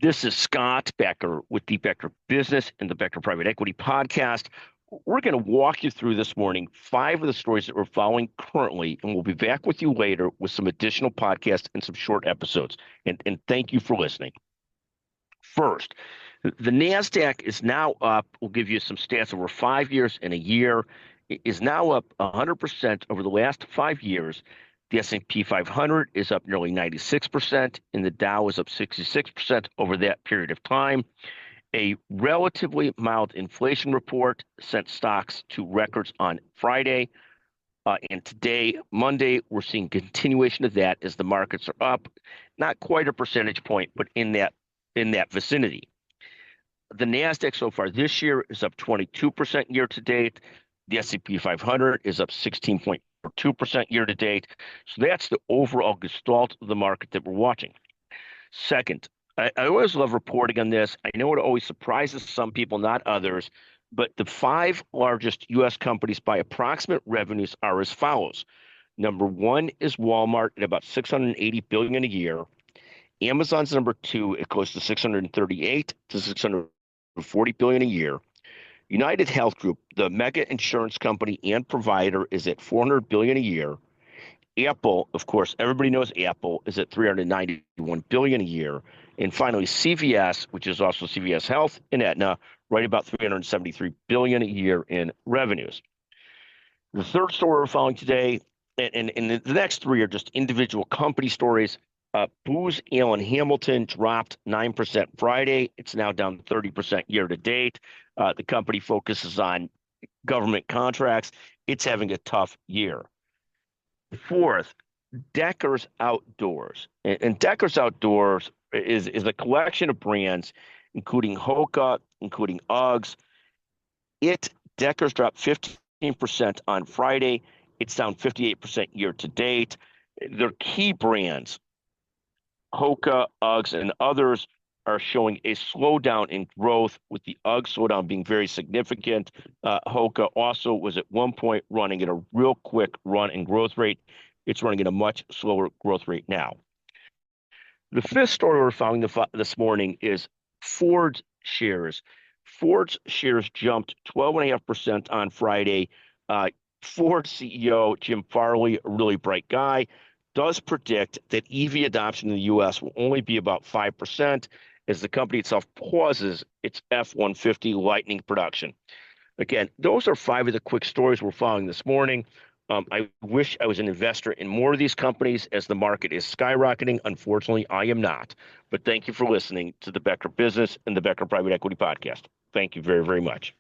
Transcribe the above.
This is Scott Becker with the Becker Business and the Becker Private Equity Podcast. We're going to walk you through this morning 5 of the stories that we're following currently, and we'll be back with you later with some additional podcasts and some short episodes. And thank you for listening. First, the NASDAQ is now up. We'll give you some stats over 5 years and a year. It is now up 100% over the last 5 years. The S&P 500 is up nearly 96%, and the Dow is up 66% over that period of time. A relatively mild inflation report sent stocks to records on Friday. And today, Monday, we're seeing continuation of that as the markets are up, not quite a percentage point, but in that vicinity. The NASDAQ so far this year is up 22% year to date. The S&P 500 is up 16.2% year to date. So that's the overall gestalt of the market that we're watching. Second, I always love reporting on this. I know it always surprises some people, not others, but the 5 largest U.S. companies by approximate revenues are as follows. Number 1 is Walmart at about $680 billion a year. Amazon's number 2 at close to $638 to $640 billion a year. United Health Group, the mega insurance company and provider, is at $400 billion a year. Apple, of course, everybody knows Apple, is at $391 billion a year. And finally, CVS, which is also CVS Health and Aetna, right about $373 billion a year in revenues. The third story we're following today, and the next 3 are just individual company stories. Booz Allen Hamilton dropped 9% Friday. It's now down 30% year to date. The company focuses on government contracts. It's having a tough year. Fourth, Decker's Outdoors. And Decker's Outdoors is a collection of brands, including Hoka, including Uggs. Decker's dropped 15% on Friday. It's down 58% year to date. Their key brands, Hoka, Uggs, and others, are showing a slowdown in growth, with the Uggs slowdown being very significant. Hoka also was at one point running at a real quick run in growth rate. It's running at a much slower growth rate now. The fifth story we're following this morning is Ford's shares. Ford's shares jumped 12.5% on Friday. Ford CEO Jim Farley, a really bright guy, does predict that EV adoption in the U.S. will only be about 5% as the company itself pauses its F-150 Lightning production. Again, those are 5 of the quick stories we're following this morning. I wish I was an investor in more of these companies as the market is skyrocketing. Unfortunately, I am not. But thank you for listening to the Becker Business and the Becker Private Equity Podcast. Thank you very, very much.